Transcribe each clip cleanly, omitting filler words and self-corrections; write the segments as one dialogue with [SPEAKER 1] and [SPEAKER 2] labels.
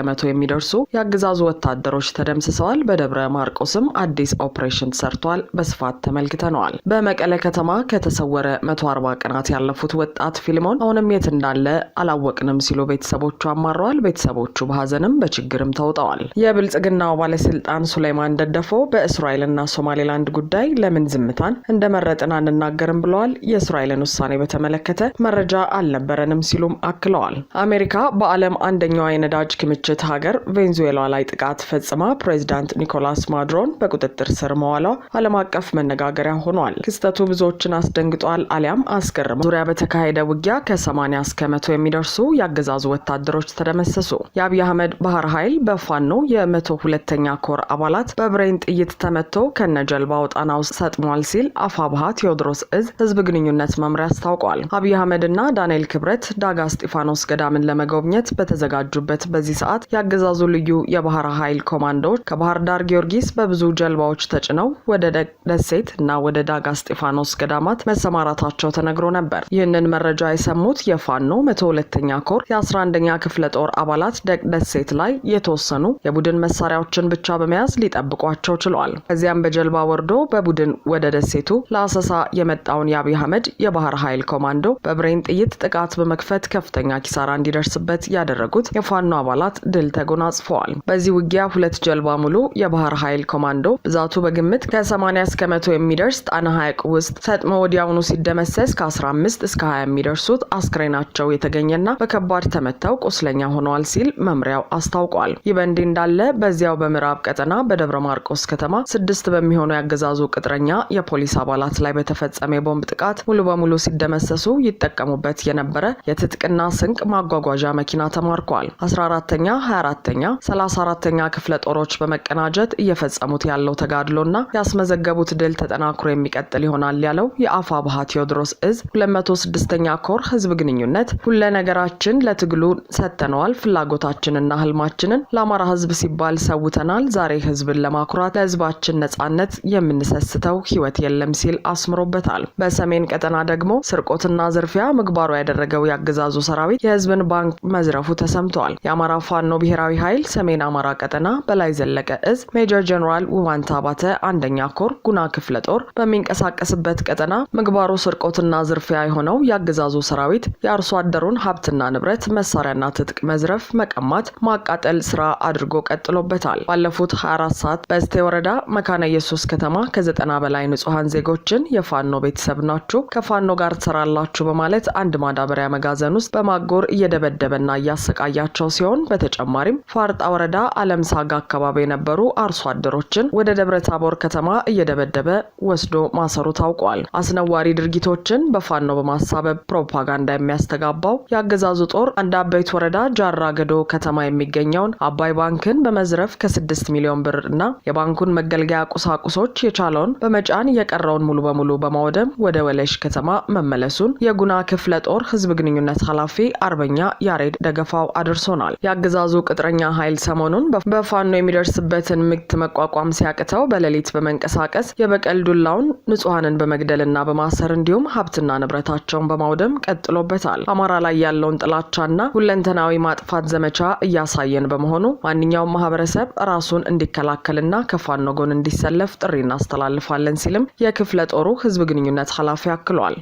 [SPEAKER 1] ከመቶ የሚደርሱ የአገዛዙ ወታደሮች ተደምስሰዋል። በደብረ ማርቆስም አዲስ ኦፕሬሽን ሰርቷል። በስፋት ተመልክተነዋል። በመቀለ ከተማ ከተሰወረ 140 ቀናት ያለፉት ወጣት ፊልሞን አሁንም የት እንዳለ አላወቅንም ሲሉ ቤተሰቦቹ አማረዋል። ቤተሰቦቹ በሐዘንም በችግርም ተውጠዋል። የብልጽግናው ባለስልጣን ሱሌማን ደደፎ በእስራኤልና ሶማሌላንድ ጉዳይ ለምን ዝምታን እንደመረጥን አንናገርም ብለዋል። የእስራኤልን ውሳኔ በተመለከተ መረጃ አልነበረንም ሲሉም አክለዋል። አሜሪካ በዓለም አንደኛዋ የነዳጅ ክምችት ሀገር ቬንዙዌላ ላይ ጥቃት ፈጽማ ፕሬዝዳንት ኒኮላስ ማዱሮን በቁጥጥር ስር መዋሏ ዓለም አቀፍ መነጋገሪያ ሆኗል። ክስተቱ ብዙዎችን አስደንግጧል አሊያም አስገርሟል። ዙሪያ በተካሄደ ውጊያ ከ80 እስከ 100 የሚደርሱ የአገዛዙ ወታደሮች ተደመሰሱ። የአብይ አህመድ ባህር ኃይል በፋኖ የ102ኛ ኮር አባላት በብሬን ጥይት ተመቶ ከነጀልባው ጣና ውስጥ ሰጥሟል ሲል አፋብሃ ቴዎድሮስ እዝ ህዝብ ግንኙነት መምሪያ አስታውቋል። አብይ አህመድና ዳንኤል ክብረት ዳጋ እስጢፋኖስ ገዳምን ለመጎብኘት በተዘጋጁበት በዚህ ሰዓት የአገዛዙ ልዩ የባህር ኃይል ኮማንዶዎች ከባህር ዳር ጊዮርጊስ በብዙ ጀልባዎች ተጭነው ወደ ደሴት እና ወደ ዳጋ እስጢፋኖስ ገዳማት መሰማራታቸው ተነግሮ ነበር። ይህንን መረጃ የሰሙት የፋኖ 102ኛ ኮር የ11ኛ ክፍለ ጦር አባላት ደሴት ላይ የተወሰኑ የቡድን መሳሪያዎችን ብቻ በመያዝ ሊጠብቋቸው ችለዋል። ከዚያም በጀልባ ወርዶ በቡድን ወደ ደሴቱ ለአሰሳ የመጣውን የአብይ አህመድ የባህር ኃይል ኮማንዶ በብሬን ጥይት ጥቃት በመክፈት ከፍተኛ ኪሳራ እንዲደርስበት ያደረጉት የፋኖ አባላት ድል ተጎናጽፈዋል። በዚህ ውጊያ 2 ጀልባ ሙሉ የባህር ኃይል ኮማንዶ ብዛቱ በግምት ከ80 እስከ 100 የሚደርስ ጣና ሐይቅ ውስጥ ሰጥሞ ወዲያውኑ ሲደመሰስ ከ15 እስከ 20 የሚደርሱት አስክሬናቸው የተገኘና በከባድ ተመተው ቁስለኛ ሆነዋል ሲል መምሪያው አስታውቋል። ይህ በእንዲህ እንዳለ በዚያው በምዕራብ ቀጠና በደብረ ማርቆስ ከተማ 6 በሚሆኑ ያገዛዙ ቅጥረኛ የፖሊስ አባላት ላይ በተፈጸመ የቦምብ ጥቃት ሙሉ በሙሉ ሲደመሰሱ ይጠቀሙበት የነበረ የትጥቅና ስንቅ ማጓጓዣ መኪና ተማርኳል። 14ኛ፣ 24ኛ፣ 34ኛ ክፍለ ጦሮች በመቀናጀት እየፈጸሙት ያለው ተጋድሎና ያስመዘገቡት ድል ተጠናክሮ የሚቀጥል ይሆናል ያለው የአፋብሃ ቴዎድሮስ እዝ 206ኛ ኮር ህዝብ ግንኙነት ሁለ ነገራችን ለትግሉ ሰጥተነዋል፣ ፍላጎታችንና ህልማችንን ለአማራ ህዝብ ሲባል ሰውተናል። ዛሬ ህዝብን ለማኩራት ለህዝባችን ነጻነት የምንሰስተው ህይወት የለም ሲል አስምሮበታል። በሰሜን ቀጠና ደግሞ ስርቆትና ዝርፊያ ምግባሩ ያደረገው ያገዛዙ ሰራዊት የህዝብን ባንክ መዝረፉ ተሰምቷል። የአማራ ፋኖ ብሔራዊ ኃይል ሰሜን አማራ ቀጠና በላይ ዘለቀ እዝ ሜጀር ጀነራል ውባንታ ባተ 1ኛ ኮር ጉና ክፍለ ጦር በሚንቀሳቀስበት ቀጠና ምግባሩ ስርቆትና ዝርፊያ የሆነው ያገዛዙ ሰራዊት የአርሶ አደሩን ሀብትና ንብረት መሳሪያና ትጥቅ መዝረፍ፣ መቀማት፣ ማቃጠል ስራ አድርጎ ቀጥሎበታል። ባለፉት 24 ሰዓት በእስቴ ወረዳ መካነ ኢየሱስ ከተማ ከ90 በላይ ንጹሃን ዜጎችን የፋኖ ቤተሰብ ናችሁ ከፋኖ ጋር ትሰራላችሁ በማለት አንድ ማዳበሪያ መጋዘን ውስጥ በማጎር እየደበደበና እያሰቃያቸው ሲሆን በተጨማሪም ፋርጣ ወረዳ አለም ሳጋ አካባቢ የነበሩ አርሶ አደሮችን ወደ ደብረ ታቦር ከተማ እየደበደበ ወስዶ ማሰሩ ታውቋል። አስነዋሪ ድርጊቶችን በፋኖ በማሳበብ ፕሮፓጋንዳ የሚያስተጋባው የአገዛዙ ጦር አንድ አበይት ወረዳ ጃራ ገዶ ከተማ የሚገኘውን አባይ ባንክን በመዝረፍ ከ6 ሚሊዮን ብር እና የባንኩን መገልገያ ቁሳቁሶች የቻለውን በመጫን የቀረውን ሙሉ በሙሉ በማውደም ወደ ወለሽ ከተማ መመለሱን የጉና ክፍለ ጦር ህዝብ ግንኙነት ኃላፊ አርበኛ ያሬድ ደገፋው አድርሶናል። የአገዛዙ ቅጥረኛ ኃይል ሰሞኑን በፋኖ የሚደርስበትን ምት መቋቋም ሲያቅተው በሌሊት በመንቀሳቀስ የበቀል ዱላውን ንጹሃንን በመግደልና በማሰር እንዲሁም ሀብትና ንብረታቸውን በማውደም ቀጥሎበታል። አማራ ላይ ያለውን ጥላቻና ሁለንተናዊ ማጥፋት ዘመቻ እያሳየን በመሆኑ ማንኛውም ማህበረሰብ ራሱን እንዲከላከልና ከፋኖ ጎን እንዲሰለፍ ጥሪ እናስተላልፋለን ሲልም የክፍለ ጦሩ ህዝብ ግንኙነት ኃላፊ አክሏል።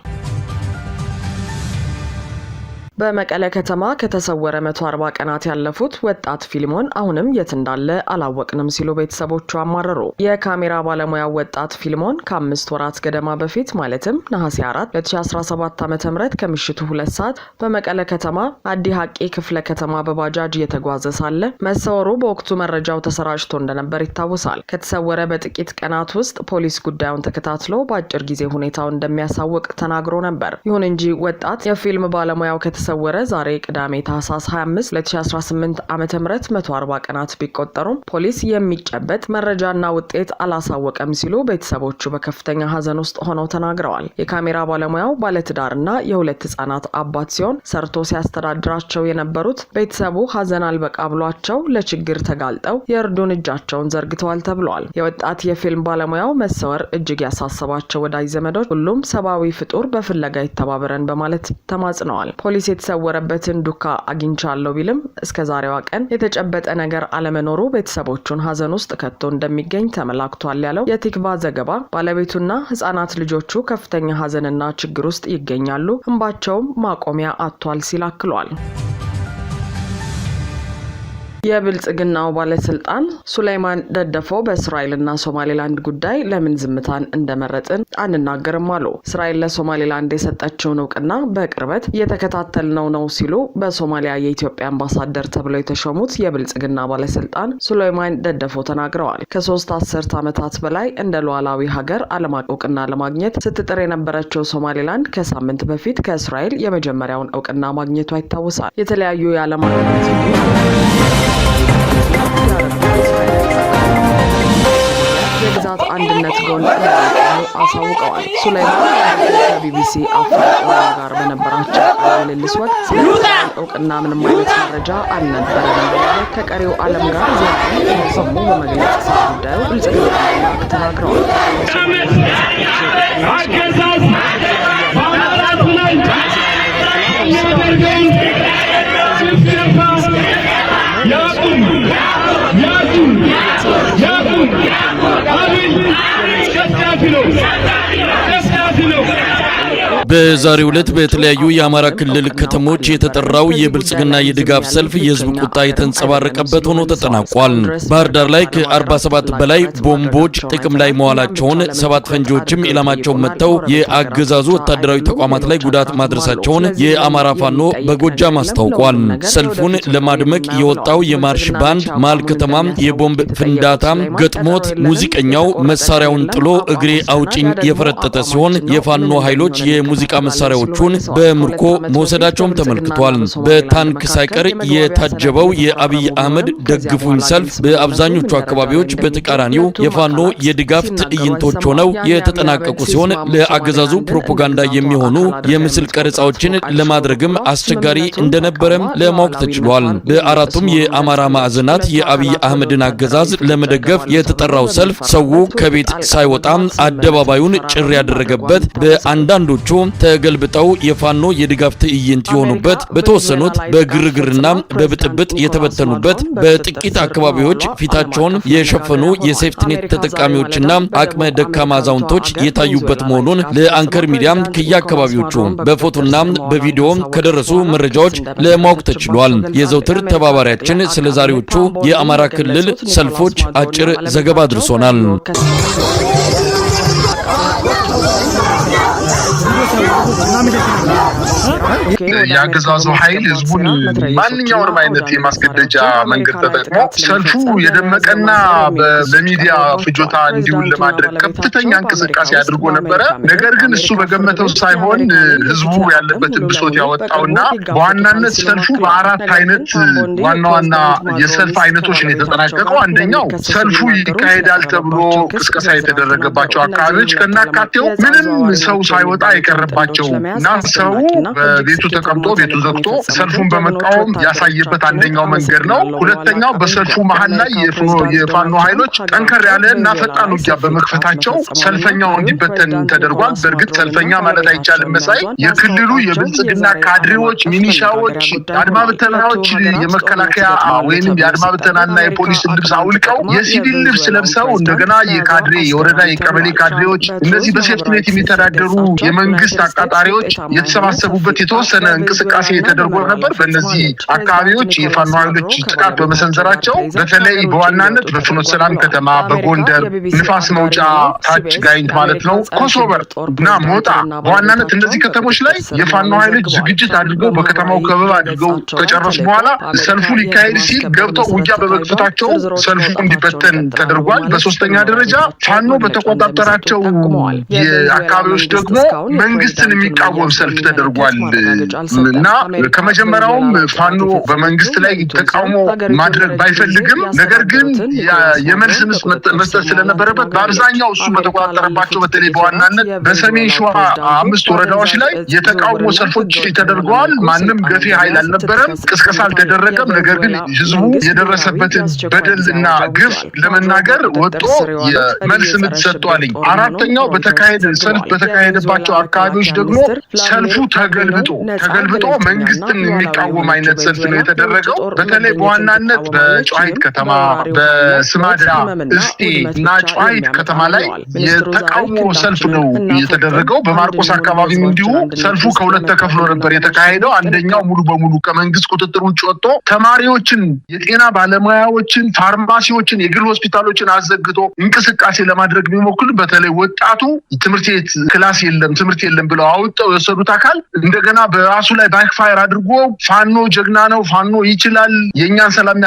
[SPEAKER 1] በመቀለ ከተማ ከተሰወረ 140 ቀናት ያለፉት ወጣት ፊልሞን አሁንም የት እንዳለ አላወቅንም ሲሉ ቤተሰቦቹ አማረሩ። የካሜራ ባለሙያው ወጣት ፊልሞን ከ5 ወራት ገደማ በፊት ማለትም ነሐሴ 4 2017 ዓ.ም ከምሽቱ 2 ሰዓት በመቀለ ከተማ አዲ ሐቂ ክፍለ ከተማ በባጃጅ እየተጓዘ ሳለ መሰወሩ በወቅቱ መረጃው ተሰራጭቶ እንደነበር ይታወሳል። ከተሰወረ በጥቂት ቀናት ውስጥ ፖሊስ ጉዳዩን ተከታትሎ በአጭር ጊዜ ሁኔታውን እንደሚያሳውቅ ተናግሮ ነበር። ይሁን እንጂ ወጣት የፊልም ባለሙያው ተሰወረ ዛሬ ቅዳሜ ታህሳስ 25 2018 ዓ.ም 140 ቀናት ቢቆጠሩም ፖሊስ የሚጨበጥ መረጃና ውጤት አላሳወቀም ሲሉ ቤተሰቦቹ በከፍተኛ ሀዘን ውስጥ ሆነው ተናግረዋል። የካሜራ ባለሙያው ባለትዳርና የሁለት ህጻናት አባት ሲሆን ሰርቶ ሲያስተዳድራቸው የነበሩት ቤተሰቡ ሀዘን አልበቃ ብሏቸው ለችግር ተጋልጠው የእርዱን እጃቸውን ዘርግተዋል ተብሏል። የወጣት የፊልም ባለሙያው መሰወር እጅግ ያሳሰባቸው ወዳጅ ዘመዶች ሁሉም ሰብአዊ ፍጡር በፍለጋ ይተባበረን በማለት ተማጽነዋል። ፖሊስ የተሰወረበትን ዱካ አግኝቻለሁ ቢልም እስከ ዛሬዋ ቀን የተጨበጠ ነገር አለመኖሩ ቤተሰቦቹን ሀዘን ውስጥ ከቶ እንደሚገኝ ተመላክቷል ያለው የቲክቫ ዘገባ ባለቤቱና ህፃናት ልጆቹ ከፍተኛ ሀዘንና ችግር ውስጥ ይገኛሉ፣ እንባቸውም ማቆሚያ አጥቷል ሲል አክሏል። የብልጽግናው ባለስልጣን ሱሌይማን ደደፎ በእስራኤልና ሶማሌላንድ ጉዳይ ለምን ዝምታን እንደመረጥን አንናገርም አሉ። እስራኤል ለሶማሌላንድ የሰጠችውን እውቅና በቅርበት እየተከታተልነው ነው ሲሉ በሶማሊያ የኢትዮጵያ አምባሳደር ተብለው የተሾሙት የብልጽግና ባለስልጣን ሱሌይማን ደደፎ ተናግረዋል። ከ3 አስርት ዓመታት በላይ እንደ ሉዓላዊ ሀገር ዓለም አቀፍ እውቅና ለማግኘት ስትጥር የነበረችው ሶማሌላንድ ከሳምንት በፊት ከእስራኤል የመጀመሪያውን እውቅና ማግኘቷ ይታወሳል። የተለያዩ የዓለም ሀገራት የግዛት አንድነት ጎን አሳውቀዋል። ሱሌይማን ከቢቢሲ አፍሪካ ጋር በነበራቸው ቃለ ምልልስ ወቅት ስለ እውቅና ምንም አይነት መረጃ አልነበረም በማለት ከቀሪው ዓለም ጋር ሲሰሙ በመግለጽ ጉዳዩ ብልጽግና ተናግረዋል።
[SPEAKER 2] በዛሬው ዕለት በተለያዩ የአማራ ክልል ከተሞች የተጠራው የብልጽግና የድጋፍ ሰልፍ የህዝብ ቁጣ የተንጸባረቀበት ሆኖ ተጠናቋል። ባህር ዳር ላይ ከ47 በላይ ቦምቦች ጥቅም ላይ መዋላቸውን፣ 7 ፈንጂዎችም ኢላማቸውን መተው የአገዛዙ ወታደራዊ ተቋማት ላይ ጉዳት ማድረሳቸውን የአማራ ፋኖ በጎጃም አስታውቋል። ሰልፉን ለማድመቅ የወጣው የማርሽ ባንድ መሃል ከተማም የቦምብ ፍንዳታ ገጥሞት ሙዚቀኛው መሳሪያውን ጥሎ እግሬ አውጭኝ የፈረጠጠ ሲሆን የፋኖ ኃይሎች የሙዚቃ መሳሪያዎቹን በምርኮ መውሰዳቸውም ተመልክቷል። በታንክ ሳይቀር የታጀበው የአብይ አህመድ ደግፉኝ ሰልፍ በአብዛኞቹ አካባቢዎች በተቃራኒው የፋኖ የድጋፍ ትዕይንቶች ሆነው የተጠናቀቁ ሲሆን ለአገዛዙ ፕሮፓጋንዳ የሚሆኑ የምስል ቀረጻዎችን ለማድረግም አስቸጋሪ እንደነበረም ለማወቅ ተችሏል። በአራቱም የአማራ ማዕዘናት የአብይ አህመድን አገዛዝ ለመደገፍ የተጠራው ሰልፍ ሰው ከቤት ሳይወጣም አደባባዩን ጭር ያደረገበት፣ በአንዳንዶቹ ተገልብጠው የፋኖ የድጋፍ ትዕይንት የሆኑበት፣ በተወሰኑት በግርግርና በብጥብጥ የተበተኑበት፣ በጥቂት አካባቢዎች ፊታቸውን የሸፈኑ የሴፍትኔት ተጠቃሚዎችና አቅመ ደካማ አዛውንቶች የታዩበት መሆኑን ለአንከር ሚዲያ ከየአካባቢዎቹ በፎቶና በቪዲዮ ከደረሱ መረጃዎች ለማወቅ ተችሏል። የዘውትር ተባባሪያችን ስለ ዛሬዎቹ የአማራ ክልል ሰልፎች አጭር ዘገባ አድርሶናል።
[SPEAKER 3] የአገዛዙ ኃይል ህዝቡን ማንኛውንም አይነት የማስገደጃ መንገድ ተጠቅሞ ሰልፉ የደመቀና በሚዲያ ፍጆታ እንዲውል ለማድረግ ከፍተኛ እንቅስቃሴ አድርጎ ነበረ። ነገር ግን እሱ በገመተው ሳይሆን ህዝቡ ያለበትን ብሶት ያወጣውና በዋናነት ሰልፉ በአራት አይነት ዋና ዋና የሰልፍ አይነቶች ነው የተጠናቀቀው። አንደኛው ሰልፉ ይካሄዳል ተብሎ ቅስቀሳ የተደረገባቸው አካባቢዎች ከናካቴው ምንም ሰው ሳይወጣ የቀረባቸው እና ሰው በቤቱ ተቀምጦ ቤቱ ዘግቶ ሰልፉን በመቃወም ያሳየበት አንደኛው መንገድ ነው። ሁለተኛው በሰልፉ መሃል ላይ የፋኖ ኃይሎች ጠንከር ያለ እና ፈጣን ውጊያ በመክፈታቸው ሰልፈኛው እንዲበተን ተደርጓል። በእርግጥ ሰልፈኛ ማለት አይቻልም መሳይ የክልሉ የብልጽግና ካድሬዎች፣ ሚኒሻዎች፣ አድማ ብተናዎች የመከላከያ ወይንም የአድማ ብተናና የፖሊስ ልብስ አውልቀው የሲቪል ልብስ ለብሰው እንደገና የካድሬ የወረዳ የቀበሌ ካድሬዎች እነዚህ በሴፍትኔት የሚተዳደሩ የመንግስት አቃጣሪዎች የተሰባሰቡበት የተወሰነ እንቅስቃሴ ተደርጎ ነበር። በእነዚህ አካባቢዎች የፋኖ ኃይሎች ጥቃት በመሰንዘራቸው በተለይ በዋናነት በፍኖተ ሰላም ከተማ፣ በጎንደር ንፋስ መውጫ ታች ጋይንት ማለት ነው፣ ኮሶበር እና ሞጣ በዋናነት እነዚህ ከተሞች ላይ የፋኖ ኃይሎች ዝግጅት አድርገው በከተማው ከበባ አድርገው ከጨረሱ በኋላ ሰልፉ ሊካሄድ ሲል ገብተው ውጊያ በመክፈታቸው ሰልፉ እንዲበተን ተደርጓል። በሶስተኛ ደረጃ ፋኖ በተቆጣጠራቸው የአካባቢዎች ደግሞ መንግስትን የሚቃወም ሰልፍ ተደርጓል እና ከመጀመሪያውም ፋኖ በመንግስት ላይ ተቃውሞ ማድረግ ባይፈልግም ነገር ግን የመልስ መስጠት ስለነበረበት በአብዛኛው እሱ በተቆጣጠረባቸው በተለይ በዋናነት በሰሜን ሸዋ 5 ወረዳዎች ላይ የተቃውሞ ሰልፎች ተደርገዋል። ማንም ገፊ ኃይል አልነበረም፣ ቅስቀሳ አልተደረገም። ነገር ግን ህዝቡ የደረሰበትን በደልና ግፍ ለመናገር ወጥቶ የመልስ ምት ሰጥቷል። አራተኛው ሰልፍ በተካሄደባቸው አካባቢ አካባቢዎች ደግሞ ሰልፉ ተገልብጦ መንግስትን የሚቃወም አይነት ሰልፍ ነው የተደረገው። በተለይ በዋናነት በጨዋሂት ከተማ በስማዳ እስቴ እና ጨዋሂት ከተማ ላይ የተቃውሞ ሰልፍ ነው የተደረገው። በማርቆስ አካባቢም እንዲሁ ሰልፉ ከሁለት ተከፍሎ ነበር የተካሄደው። አንደኛው ሙሉ በሙሉ ከመንግስት ቁጥጥር ውጭ ወጥቶ ተማሪዎችን፣ የጤና ባለሙያዎችን፣ ፋርማሲዎችን፣ የግል ሆስፒታሎችን አዘግቶ እንቅስቃሴ ለማድረግ ቢሞክሩ በተለይ ወጣቱ ትምህርት ቤት ክላስ የለም ትምህርት የለም ብለው አውጥተው የወሰዱት አካል እንደገና በራሱ ላይ ባክፋየር አድርጎ ፋኖ ጀግና ነው፣ ፋኖ ይችላል፣ የኛን ሰላም